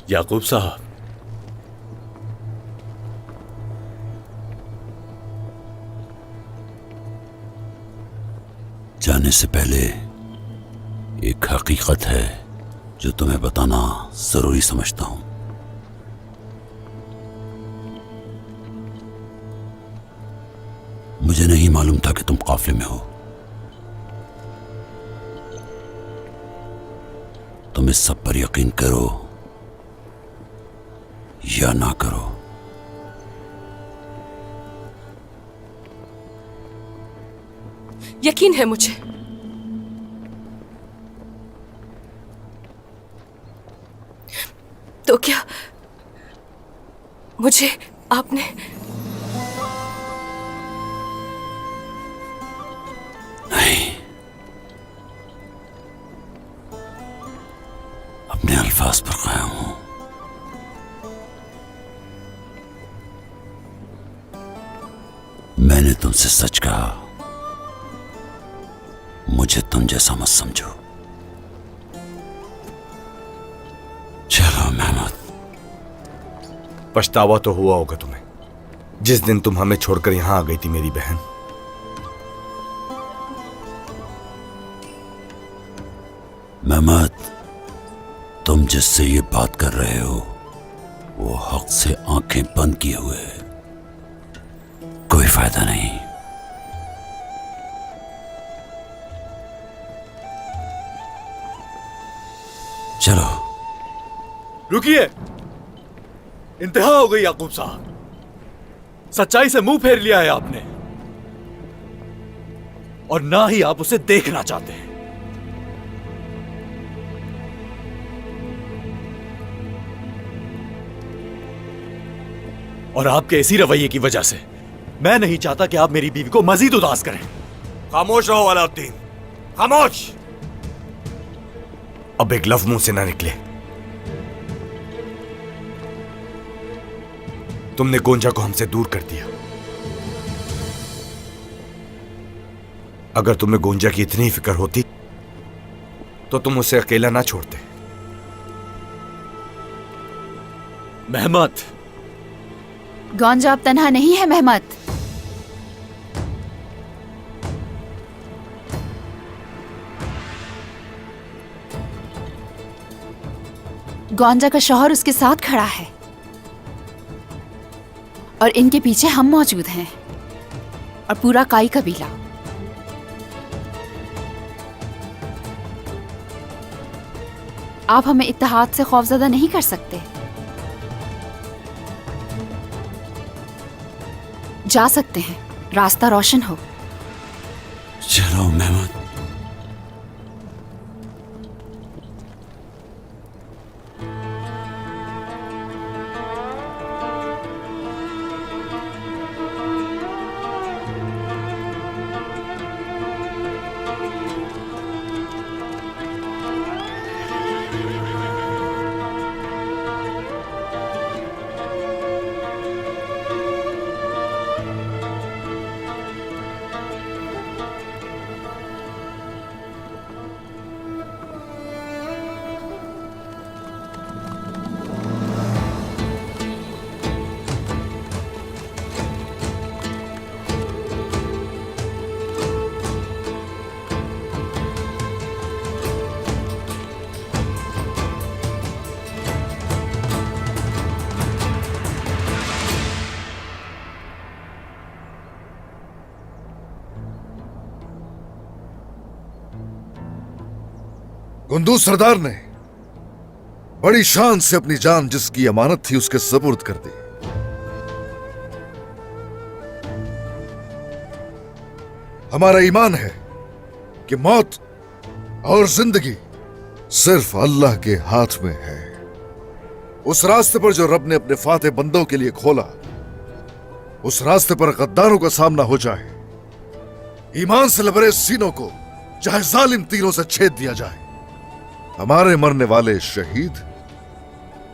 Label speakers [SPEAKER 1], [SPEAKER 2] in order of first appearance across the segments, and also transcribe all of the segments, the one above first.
[SPEAKER 1] याकूब साहब,
[SPEAKER 2] जाने से पहले एक हकीकत है जो तुम्हें बताना जरूरी समझता हूं। मुझे नहीं मालूम था कि तुम काफिले में हो। तुम इस सब पर यकीन करो या ना करो,
[SPEAKER 3] यकीन है मुझे। तो क्या मुझे आपने
[SPEAKER 2] नहीं, अपने अल्फाज पर कायम हूं। मैंने तुमसे सच कहा, मुझे तुम जैसा मत समझो। चलो मेहमद।
[SPEAKER 1] पछतावा तो हुआ होगा तुम्हें जिस दिन तुम हमें छोड़कर यहां आ गई थी मेरी बहन।
[SPEAKER 2] मेहमद, तुम जिससे ये बात कर रहे हो वो हक से आंखें बंद किए हुए है। कोई फायदा नहीं। चलो।
[SPEAKER 1] रुकिए, इंतहा हो गई याकूब साहब। सच्चाई से मुंह फेर लिया है आपने, और ना ही आप उसे देखना चाहते हैं। और आपके इसी रवैये की वजह से मैं नहीं चाहता कि आप मेरी बीवी को मजीद उदास करें। खामोश रहो अलाउद्दीन, खामोश। अब एक लफ्ज मुंह से ना निकले। तुमने गोंजा को हमसे दूर कर दिया। अगर तुम्हें गोंजा की इतनी फिक्र होती तो तुम उसे अकेला ना छोड़ते। मेहमद,
[SPEAKER 4] गोंजा अब तन्हा नहीं है मेहमद। गोंजा का शौहर उसके साथ खड़ा है और इनके पीछे हम मौजूद हैं और पूरा काई कबीला। आप हमें इत्तेहाद से खौफजदा नहीं कर सकते। जा सकते हैं, रास्ता रोशन हो।
[SPEAKER 2] चलो मेहमद।
[SPEAKER 5] कुंदूज सरदार ने बड़ी शान से अपनी जान जिसकी अमानत थी उसके सुपुर्द कर दी। हमारा ईमान है कि मौत और जिंदगी सिर्फ अल्लाह के हाथ में है। उस रास्ते पर जो रब ने अपने फाते बंदों के लिए खोला, उस रास्ते पर गद्दारों का सामना हो जाए। ईमान से लबरेज सीनों को चाहे जालिम तीरों से छेद दिया जाए। हमारे मरने वाले शहीद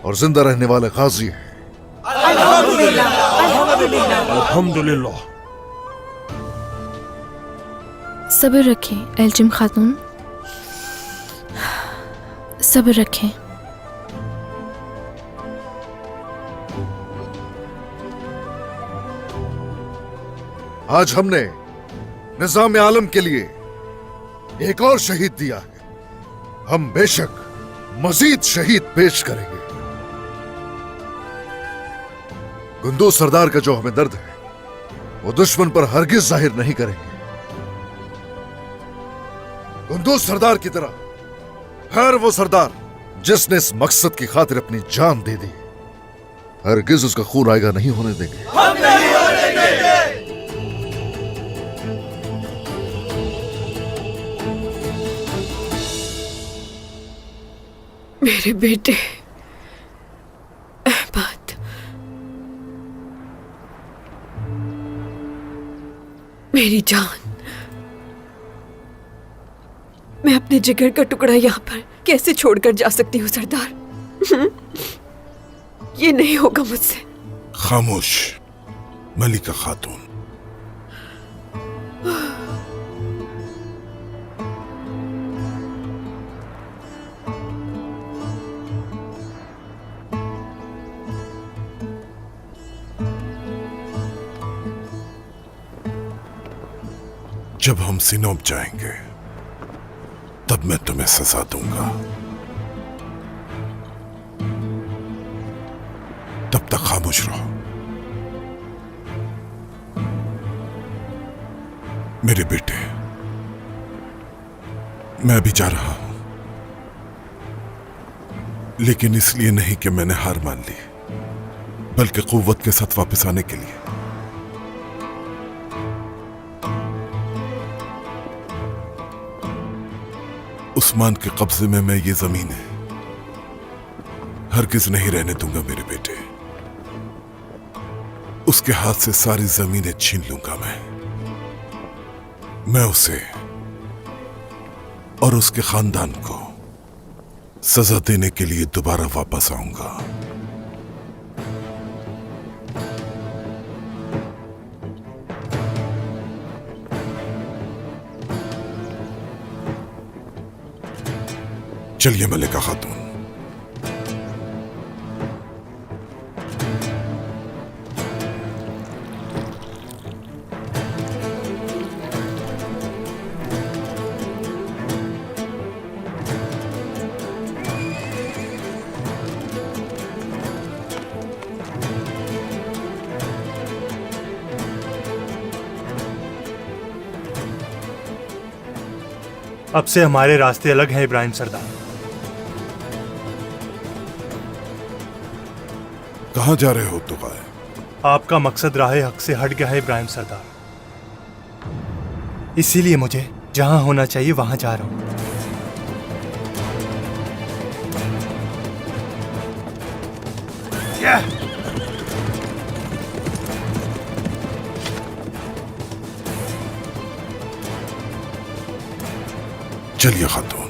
[SPEAKER 5] और जिंदा रहने वाले गाजी हैं।
[SPEAKER 1] अल्हम्दुलिल्लाह।
[SPEAKER 6] सब्र रखें एल्जिम खातून, सब्र रखें।
[SPEAKER 5] आज हमने निजाम आलम के लिए एक और शहीद दिया है। हम बेशक मजीद शहीद पेश करेंगे। गुंदू सरदार का जो हमें दर्द है वो दुश्मन पर हरगिज जाहिर नहीं करेंगे। गुंदू सरदार की तरह हर वो सरदार जिसने इस मकसद की खातिर अपनी जान दे दी, हरगिज उसका खून आएगा नहीं होने देंगे।
[SPEAKER 1] हम नहीं होने देंगे।
[SPEAKER 3] मेरे बेटे अहमद, मेरी जान, मैं अपने जिगर का टुकड़ा यहां पर कैसे छोड़कर जा सकती हूँ सरदार? ये नहीं होगा मुझसे।
[SPEAKER 7] खामोश मलिका खातून। जब हम सिनोब जाएंगे तब मैं तुम्हें सजा दूंगा। तब तक खामोश रहो। मेरे बेटे, मैं भी जा रहा हूं, लेकिन इसलिए नहीं कि मैंने हार मान ली, बल्कि कुव्वत के साथ वापस आने के लिए। उस्मान के कब्जे में मैं ये जमीन है हरगिज नहीं रहने दूंगा मेरे बेटे। उसके हाथ से सारी जमीनें छीन लूंगा मैं उसे और उसके खानदान को सजा देने के लिए दोबारा वापस आऊंगा। चलिए मलिका खातून।
[SPEAKER 8] अब से हमारे रास्ते अलग हैं इब्राहिम सरदार।
[SPEAKER 7] कहां जा रहे हो तुगाए?
[SPEAKER 8] आपका मकसद राह हक से हट गया है इब्राहिम सरदार, इसीलिए मुझे जहां होना चाहिए वहां जा रहा हूं।
[SPEAKER 7] चलिए खातून।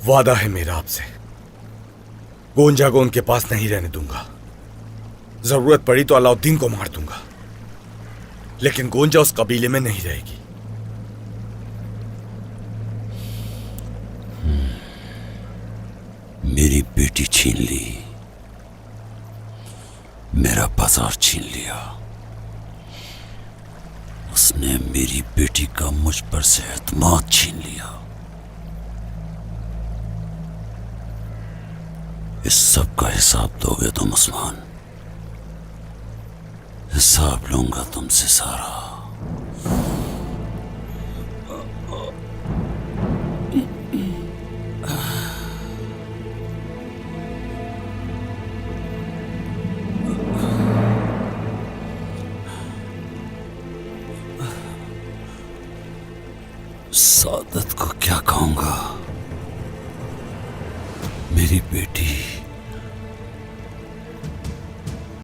[SPEAKER 1] वादा है मेरा आपसे, गोंजा को उनके पास नहीं रहने दूंगा। जरूरत पड़ी तो अलाउद्दीन को मार दूंगा, लेकिन गोंजा उस कबीले में नहीं रहेगी।
[SPEAKER 2] मेरी बेटी छीन ली, मेरा बाजार छीन लिया। उसने मेरी बेटी का मुझ पर से एतमाद छीन लिया। इस सब का हिसाब दोगे तुम उस्मान? हिसाब लूंगा तुमसे सारा। सादत को क्या कहूंगा? मेरी बेटी